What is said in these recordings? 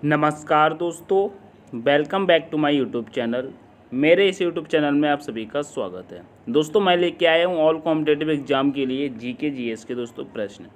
नमस्कार दोस्तों, welcome back to my YouTube channel. मेरे इस यूट्यूब चैनल में आप सभी का स्वागत है। दोस्तों, मैं लेके आया हूँ ऑल कॉम्पिटेटिव एग्जाम के लिए जीके जीएस के दोस्तों प्रश्न।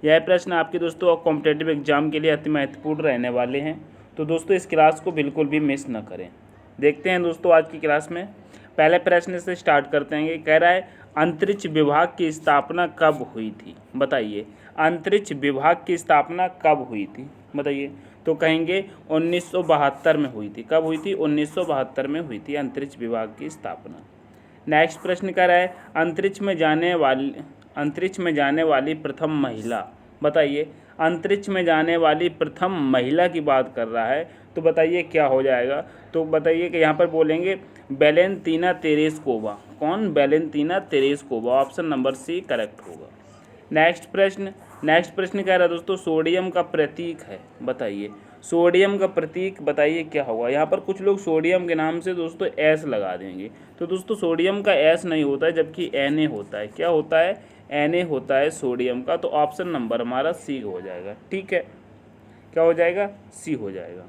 यह प्रश्न आपके दोस्तों कॉम्पिटेटिव एग्जाम के लिए अति महत्वपूर्ण रहने वाले हैं, तो दोस्तों इस क्लास को बिल्कुल भी मिस न करें। देखते हैं दोस्तों आज की क्लास में। पहले प्रश्न से स्टार्ट करते हैं। कह रहा है अंतरिक्ष विभाग की स्थापना कब हुई थी? बताइए, अंतरिक्ष विभाग की स्थापना कब हुई थी? बताइए। तो कहेंगे 1972 में हुई थी। कब हुई थी? 1972 में हुई थी अंतरिक्ष विभाग की स्थापना। नेक्स्ट प्रश्न कह रहा है अंतरिक्ष में जाने वाली प्रथम महिला। बताइए, अंतरिक्ष में जाने वाली प्रथम महिला की बात कर रहा है, तो बताइए क्या हो जाएगा? तो बताइए कि यहाँ पर बोलेंगे वैलेंटीना तेरेस्कोवा। कौन? Valentina Tereshkova. Option number C correct होगा। नेक्स्ट प्रश्न कह रहा है दोस्तों सोडियम का प्रतीक है। बताइए, सोडियम का प्रतीक बताइए क्या होगा? यहाँ पर कुछ लोग सोडियम के नाम से दोस्तों एस लगा देंगे, तो दोस्तों सोडियम का एस नहीं होता है, जबकि Na होता है। क्या होता है? Na होता है सोडियम का। तो ऑप्शन नंबर हमारा सी हो जाएगा। ठीक है, क्या हो जाएगा? सी हो जाएगा।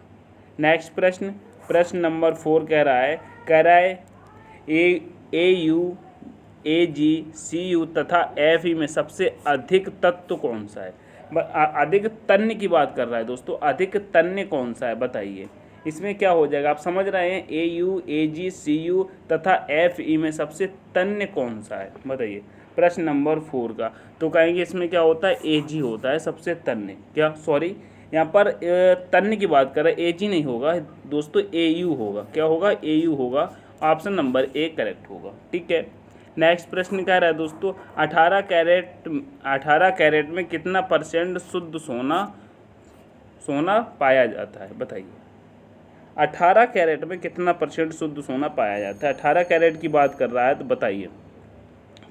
नेक्स्ट प्रश्न नंबर 4 कह रहा है AgCu तथा Fe में सबसे अधिक तत्व कौन सा है? अधिक तन्य की बात कर रहा है दोस्तों। अधिक तन्य कौन सा है? बताइए। इसमें क्या हो जाएगा? आप समझ रहे हैं? Au, AgCu तथा Fe में सबसे तन्य कौन सा है? बताइए प्रश्न नंबर 4 का। तो कहेंगे इसमें क्या होता है? Ag होता है सबसे तन्य। क्या? सॉरी, यहाँ पर तन्य की बात कर रहे हैं। Ag नहीं होगा दोस्तों, Au होगा। क्या होगा? Au होगा। ऑप्शन नंबर ए करेक्ट होगा। ठीक है। नेक्स्ट प्रश्न कह रहा है दोस्तों 18 कैरेट में कितना % शुद्ध सोना पाया जाता है? बताइए, 18 कैरेट में कितना % शुद्ध सोना पाया जाता है? 18 कैरेट की बात कर रहा है, तो बताइए।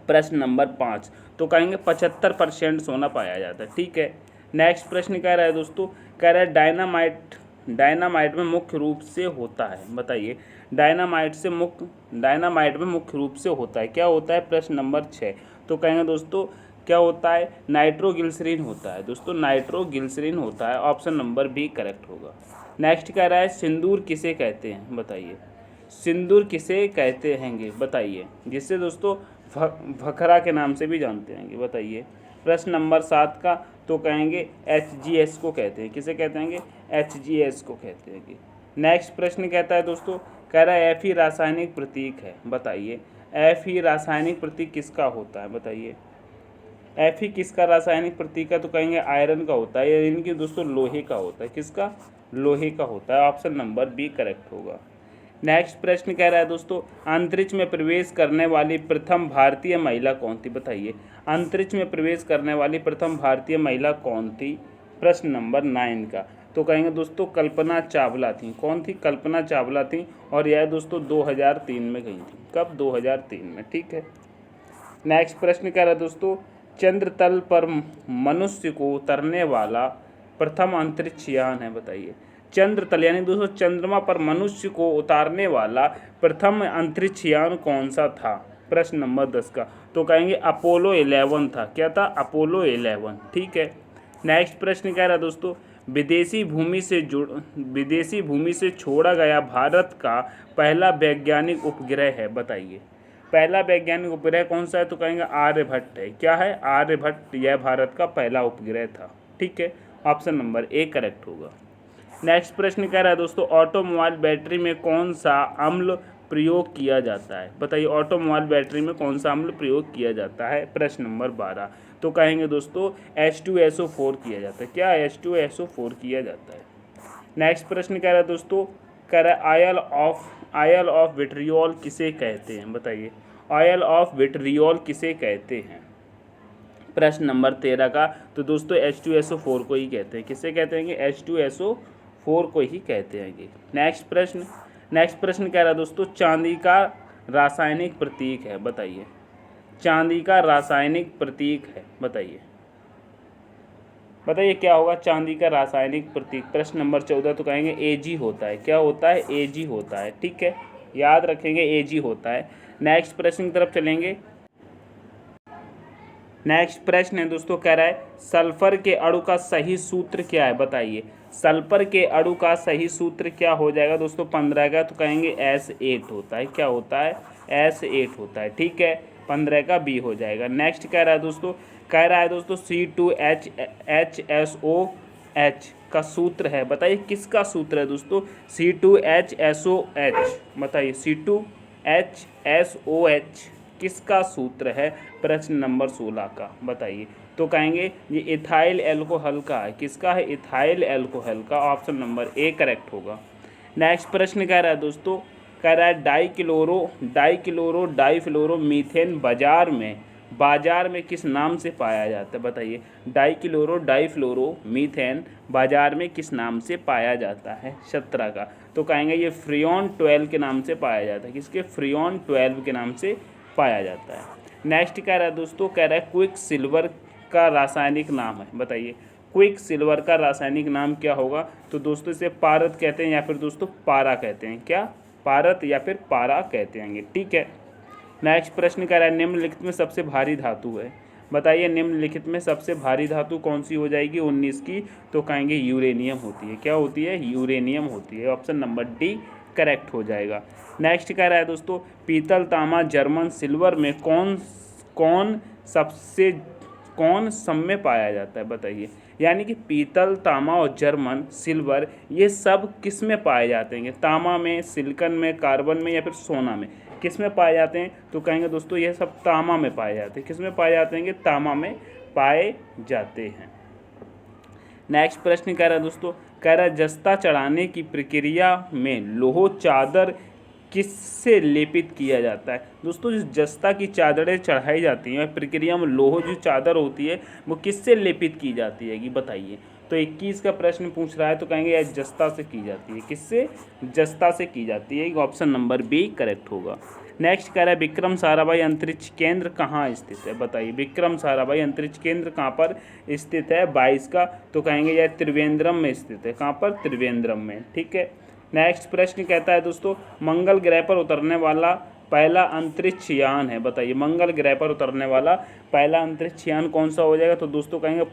प्रश्न नंबर 5, तो कहेंगे 75% सोना पाया जाता है। ठीक है। नेक्स्ट प्रश्न कह रहा है दोस्तों, कह रहा है डायनामाइट में मुख्य रूप से होता है। बताइए, डायनामाइट में मुख्य रूप से होता है। क्या होता है? प्रश्न नंबर 6, तो कहेंगे दोस्तों क्या होता है? नाइट्रोग्लिसरीन होता है दोस्तों, नाइट्रोग्लिसरीन होता है। ऑप्शन नंबर बी करेक्ट होगा। नेक्स्ट कह रहा है सिंदूर किसे कहते हैं? बताइए, सिंदूर किसे कहते हैंगे? बताइए, जिससे दोस्तों भखरा के नाम से भी जानते हैं। बताइए। प्रश्न नंबर 7 का, तो कहेंगे HGS को कहते हैं। किसे कहते हैं? HGS को कहते हैं। नेक्स्ट प्रश्न कहता है दोस्तों, कह रहा है Fe रासायनिक प्रतीक है। बताइए, Fe रासायनिक प्रतीक किसका होता है? बताइए, Fe किसका रासायनिक प्रतीक है? तो कहेंगे आयरन का होता है, यानी कि दोस्तों लोहे का होता है। किसका? लोहे का होता है। ऑप्शन नंबर बी करेक्ट होगा। नेक्स्ट प्रश्न कह रहा है दोस्तों अंतरिक्ष में प्रवेश करने वाली प्रथम भारतीय महिला कौन थी? बताइए, अंतरिक्ष में प्रवेश करने वाली प्रथम भारतीय महिला कौन थी? प्रश्न नंबर 9 का, तो कहेंगे दोस्तों कल्पना चावला थी। कौन थी? कल्पना चावला थी। और यह दोस्तों 2003 में गई थी। कब? 2003 में। ठीक है। नेक्स्ट प्रश्न कह रहा है दोस्तों चंद्र तल पर मनुष्य को उतरने वाला प्रथम अंतरिक्ष यान है। बताइए, चंद्र तल यानी दोस्तों चंद्रमा पर मनुष्य को उतारने वाला प्रथम अंतरिक्ष यान कौन सा था? प्रश्न नंबर 10 का, तो कहेंगे अपोलो 11 था। क्या था? अपोलो 11। ठीक है। नेक्स्ट प्रश्न कह रहा है दोस्तों विदेशी भूमि से छोड़ा गया भारत का पहला वैज्ञानिक उपग्रह है। बताइए, पहला वैज्ञानिक उपग्रह कौन सा है? तो कहेंगे आर्यभट्ट है। क्या है? आर्यभट्ट। यह भारत का पहला उपग्रह था। ठीक है। ऑप्शन नंबर ए करेक्ट होगा। नेक्स्ट प्रश्न कह रहा है दोस्तों ऑटोमोबाइल बैटरी में कौन सा अम्ल प्रयोग किया जाता है? बताइए, ऑटोमोबाइल बैटरी में कौन सा अम्ल प्रयोग किया जाता है? प्रश्न नंबर 12, तो कहेंगे दोस्तों H2SO4 किया जाता है। क्या? H2SO4 किया जाता है। नेक्स्ट प्रश्न कह रहा है दोस्तों, कह रहा है आयल ऑफ विट्रियोल किसे कहते हैं? बताइए, आयल ऑफ विट्रियोल किसे कहते हैं? प्रश्न नंबर 13 का, तो दोस्तों H2SO4 को ही कहते हैं। किसे कहते हैं? H2SO4 को ही कहते हैं। नेक्स्ट प्रश्न कह रहा है दोस्तों चांदी का रासायनिक प्रतीक है। बताइए, चांदी का रासायनिक प्रतीक है। बताइए क्या होगा चांदी का रासायनिक प्रतीक? प्रश्न नंबर 14, तो कहेंगे Ag होता है। क्या होता है? Ag होता है। ठीक है, याद रखेंगे Ag होता है। नेक्स्ट प्रश्न की तरफ चलेंगे। नेक्स्ट प्रश्न है दोस्तों, कह रहा है सल्फर के अणु का सही सूत्र क्या है, बताइए। सल्फर के अणु का सही सूत्र क्या हो जाएगा दोस्तों 15 का, तो कहेंगे S8 होता है। क्या होता है? S8 होता है। ठीक है, 15 का B हो जाएगा। नेक्स्ट कह रहा है दोस्तों, C2HSOH का सूत्र है, बताइए किसका सूत्र है दोस्तों? C2HSOH, बताइए C2HSOH किसका सूत्र है? प्रश्न नंबर 16 का, बताइए। तो कहेंगे ये इथाइल एल्कोहल का है। किसका है? इथाइल एल्कोहल का। ऑप्शन नंबर A करेक्ट होगा। नेक्स्ट प्रश्न कह रहा है दोस्तों, कह रहा है डाइक्लोरो मीथेन बाजार में किस नाम से पाया जाता है, बताइए। डाइफ्लोरो मीथेन बाजार में किस नाम से पाया जाता है? 17 का। तो कहेंगे ये फ्रियोन 12 के नाम से पाया जाता है। किसके? फ्रियोन 12 के नाम से पाया जाता है। नेक्स्ट कह रहा है दोस्तों, कह रहा है क्विक सिल्वर का रासायनिक नाम है, बताइए। क्विक सिल्वर का रासायनिक नाम क्या होगा? तो दोस्तों इसे पारद कहते हैं या फिर दोस्तों पारा कहते हैं। क्या? पारद या फिर पारा कहते हैं। ठीक है। नेक्स्ट प्रश्न कह रहा है निम्नलिखित में सबसे भारी धातु है, बताइए। निम्नलिखित में सबसे भारी धातु कौन सी हो जाएगी 19 की? तो कहेंगे यूरेनियम होती है। क्या होती है? यूरेनियम होती है। ऑप्शन नंबर D करेक्ट हो जाएगा। नेक्स्ट कह रहा है दोस्तों, पीतल तांबा जर्मन सिल्वर में कौन सब में पाया जाता है, बताइए। यानी कि पीतल तांबा और जर्मन सिल्वर ये सब किस में पाए जाते हैं? तांबा में, सिलिकॉन में, कार्बन में या फिर सोना में, किस में पाए जाते हैं? तो कहेंगे दोस्तों ये सब तांबा में पाए जाते हैं। किस में पाए जाते हैं? तांबा में पाए जाते हैं। नेक्स्ट प्रश्न कह रहा है दोस्तों, कह रहा है जस्ता चढ़ाने की प्रक्रिया में लोह चादर किससे लेपित किया जाता है? दोस्तों जो जस्ता की चादरें चढ़ाई जाती हैं प्रक्रिया में लोह जो चादर होती है वो किससे लेपित की जाती है, बताइए। तो 21 का प्रश्न पूछ रहा है, तो कहेंगे यह जस्ता से की जाती है। किससे? जस्ता से की जाती है। ऑप्शन नंबर B करेक्ट होगा। नेक्स्ट कह रहा है विक्रम साराभाई अंतरिक्ष केंद्र कहाँ स्थित है, बताइए। विक्रम साराभाई अंतरिक्ष केंद्र कहाँ पर स्थित है 22 का? तो कहेंगे यह त्रिवेंद्रम में स्थित है। कहाँ पर? त्रिवेंद्रम में। ठीक है। नेक्स्ट प्रश्न कहता है दोस्तों, मंगल ग्रह पर उतरने वाला पहला अंतरिक्ष यान है, बताइए। मंगल ग्रह पर उतरने वाला पहला अंतरिक्ष यान कौन सा हो जाएगा? तो दोस्तों कहेंगे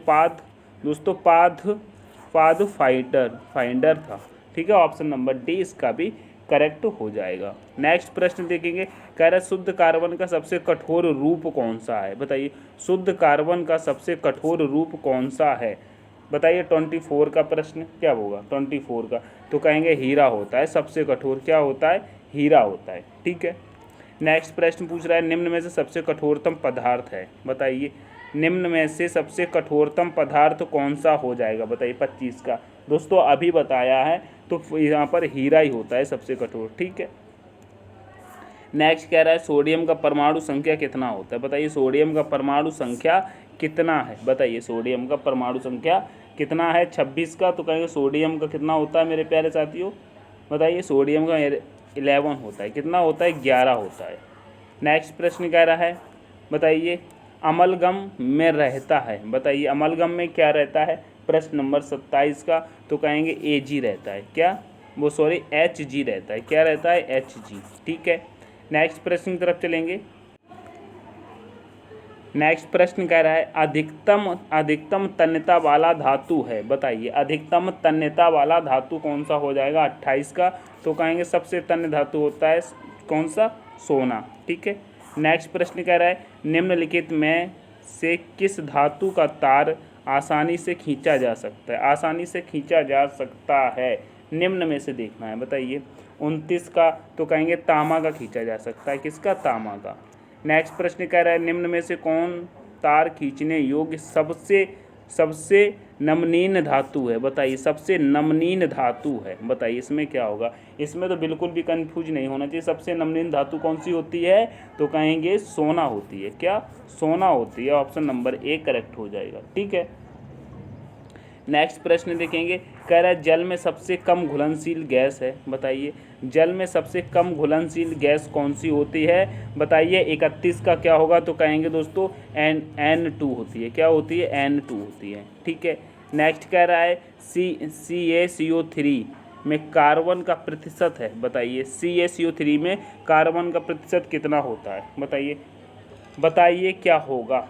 पाथ फाइंडर था। ठीक है, ऑप्शन नंबर D इसका भी करेक्ट हो जाएगा। नेक्स्ट प्रश्न देखेंगे, कह रहा है शुद्ध कार्बन का सबसे कठोर रूप कौन सा है, बताइए। शुद्ध कार्बन का सबसे कठोर रूप कौन सा है, बताइए। 24 का प्रश्न क्या होगा 24 का? तो कहेंगे हीरा होता है सबसे कठोर। क्या होता है? हीरा होता है। ठीक है। नेक्स्ट प्रश्न पूछ रहा है निम्न में से सबसे कठोरतम पदार्थ है, बताइए। निम्न में से सबसे कठोरतम पदार्थ कौन सा हो जाएगा, बताइए। 25 का। दोस्तों अभी बताया है, तो यहाँ पर हीरा ही होता है सबसे कठोर। ठीक है। नेक्स्ट कह रहा है सोडियम का परमाणु संख्या कितना होता है, बताइए। सोडियम का परमाणु संख्या कितना है, बताइए। सोडियम का परमाणु संख्या कितना है 26 का? तो कहेंगे सोडियम का कितना होता है मेरे प्यारे साथियों, बताइए। सोडियम का 11 होता है। कितना होता है? 11 होता है। नेक्स्ट प्रश्न कह रहा है, बताइए अमलगम में रहता है, बताइए। अमलगम में क्या रहता है? प्रश्न नंबर 27 का। तो कहेंगे Ag रहता है। क्या? वो सॉरी Hg रहता है। क्या रहता है? Hg। ठीक है। नेक्स्ट प्रश्न की तरफ चलेंगे। नेक्स्ट प्रश्न कह रहा है अधिकतम तन्यता वाला धातु है, बताइए। अधिकतम तन्यता वाला धातु कौन सा हो जाएगा 28 का? तो कहेंगे सबसे तन्य धातु होता है कौन सा? सोना। ठीक है। नेक्स्ट प्रश्न कह रहा है निम्नलिखित में से किस धातु का तार आसानी से खींचा जा सकता है? आसानी से खींचा जा सकता है निम्न में से देखना है, बताइए। 29 का। तो कहेंगे तांबा का खींचा जा सकता है। किसका? तांबा का। नेक्स्ट प्रश्न कह रहा है निम्न में से कौन तार खींचने योग्य सबसे नमनीय धातु है, बताइए। सबसे नमनीय धातु है, बताइए। इसमें क्या होगा? इसमें तो बिल्कुल भी कंफ्यूज नहीं होना चाहिए। सबसे नमनीय धातु कौन सी होती है? तो कहेंगे सोना होती है। क्या? सोना होती है। ऑप्शन नंबर A करेक्ट हो जाएगा। ठीक है। नेक्स्ट प्रश्न देखेंगे, कह रहा है जल में सबसे कम घुलनशील गैस है, बताइए। जल में सबसे कम घुलनशील गैस कौन सी होती है, बताइए। 31 का क्या होगा? तो कहेंगे दोस्तों N2 होती है। क्या होती है? N2 होती है। ठीक है। नेक्स्ट कह रहा है CaCO3 में कार्बन का प्रतिशत है, बताइए। CaCO3 में कार्बन का प्रतिशत कितना होता है, बताइए। बताइए क्या होगा?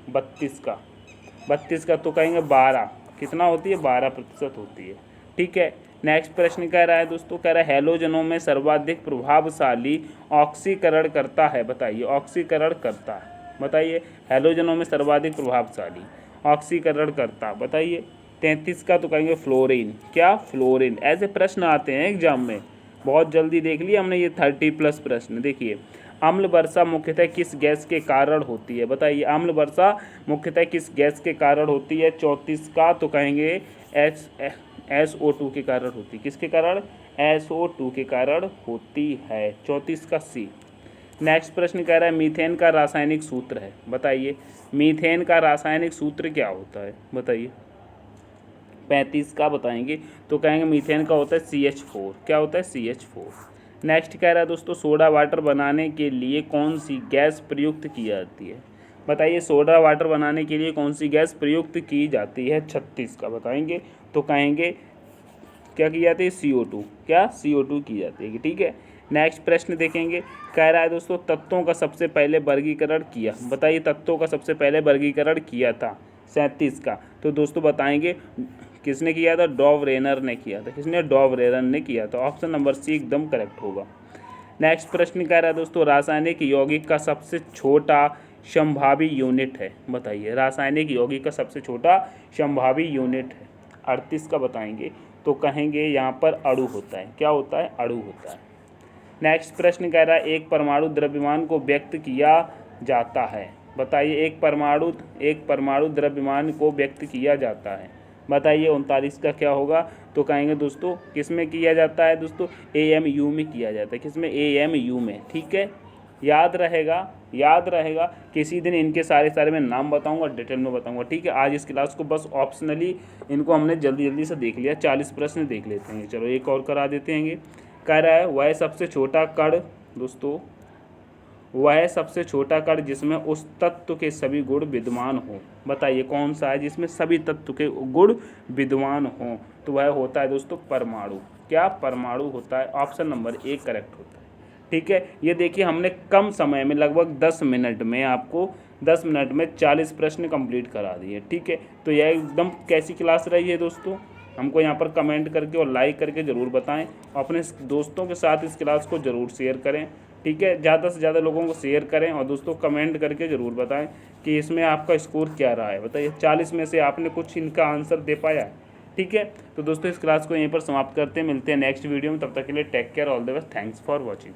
32 का तो कहेंगे 12, कितना होती है 12% होती है। ठीक है, नेक्स्ट प्रश्न कह रहा है दोस्तों, कह रहा है हैलोजनों में सर्वाधिक प्रभावशाली ऑक्सीकरण करता है, बताइए ऑक्सीकरण करता है, बताइए हैलोजनों में सर्वाधिक प्रभावशाली ऑक्सीकरण करता, बताइए। 33 का तो कहेंगे फ्लोरीन, क्या फ्लोरीन। ऐसे प्रश्न आते हैं एग्जाम में, बहुत जल्दी देख लिया हमने ये 30+ प्रश्न। देखिए अम्ल वर्षा मुख्यतः किस गैस के कारण होती है, बताइए अम्ल वर्षा मुख्यतः किस गैस के कारण होती है। 34 का तो कहेंगे SO2 के कारण होती है, किसके कारण, SO2 के कारण होती है। 34 का सी। नेक्स्ट प्रश्न कह रहा है मीथेन का रासायनिक सूत्र है, बताइए मीथेन का रासायनिक सूत्र क्या होता है, बताइए। 35 का बताएंगे तो कहेंगे मीथेन का होता है CH4, क्या होता है CH4। नेक्स्ट कह रहा है दोस्तों सोडा वाटर बनाने के लिए कौन सी गैस प्रयुक्त की जाती है, बताइए सोडा वाटर बनाने के लिए कौन सी गैस प्रयुक्त की जाती है। 36 का बताएंगे तो कहेंगे क्या की जाती है CO2, क्या CO2 की जाती है। ठीक है, नेक्स्ट प्रश्न देखेंगे, कह रहा है दोस्तों तत्वों का सबसे पहले वर्गीकरण किया, बताइए तत्वों का सबसे पहले वर्गीकरण किया था। 37 का तो दोस्तों बताएंगे किसने किया था, डॉवरेनर ने किया था, किसने, डॉवरेनर ने किया था। ऑप्शन नंबर सी एकदम करेक्ट होगा। नेक्स्ट प्रश्न कह रहा है दोस्तों रासायनिक यौगिक का सबसे छोटा संभावी यूनिट है, बताइए रासायनिक यौगिक का सबसे छोटा संभावी यूनिट है। 38 का बताएंगे तो कहेंगे यहाँ पर अणु होता है, क्या होता है, अणु होता है। नेक्स्ट प्रश्न कह रहा है एक परमाणु द्रव्यमान को व्यक्त किया जाता है, बताइए एक परमाणु द्रव्यमान को व्यक्त किया जाता है, बताइए। 39 का क्या होगा तो कहेंगे दोस्तों किस में किया जाता है दोस्तों, AMU में किया जाता है, किस में, AMU में। ठीक है, याद रहेगा किसी दिन इनके सारे मैं नाम बताऊंगा, डिटेल में बताऊंगा। ठीक है, आज इस क्लास को बस ऑप्शनली इनको हमने जल्दी से देख लिया, 40 प्रश्न देख लेते हैं। चलो एक और करा देते हैं। कह रहा है वह सबसे छोटा कण दोस्तों, वह सबसे छोटा कण जिसमें उस तत्व के सभी गुण विद्यमान हो, बताइए कौन सा है जिसमें सभी तत्व के गुण विद्यमान हो, तो वह होता है दोस्तों परमाणु, क्या परमाणु होता है। ऑप्शन नंबर 1 करेक्ट होता है। ठीक है, ये देखिए हमने कम समय में लगभग 10 मिनट में आपको 10 मिनट में 40 प्रश्न कंप्लीट करा दिए। ठीक है, तो यह एकदम कैसी क्लास रही है दोस्तों, हमको यहाँ पर कमेंट करके और लाइक करके ज़रूर बताएं, अपने दोस्तों के साथ इस क्लास को ज़रूर शेयर करें। ठीक है, ज़्यादा से ज़्यादा लोगों को शेयर करें और दोस्तों कमेंट करके ज़रूर बताएं कि इसमें आपका स्कोर क्या रहा है, बताइए 40 में से आपने कुछ इनका आंसर दे पाया है। ठीक है, तो दोस्तों इस क्लास को यहीं पर समाप्त करते हैं, मिलते हैं नेक्स्ट वीडियो में, तब तक के लिए take care, all the best, thanks for watching.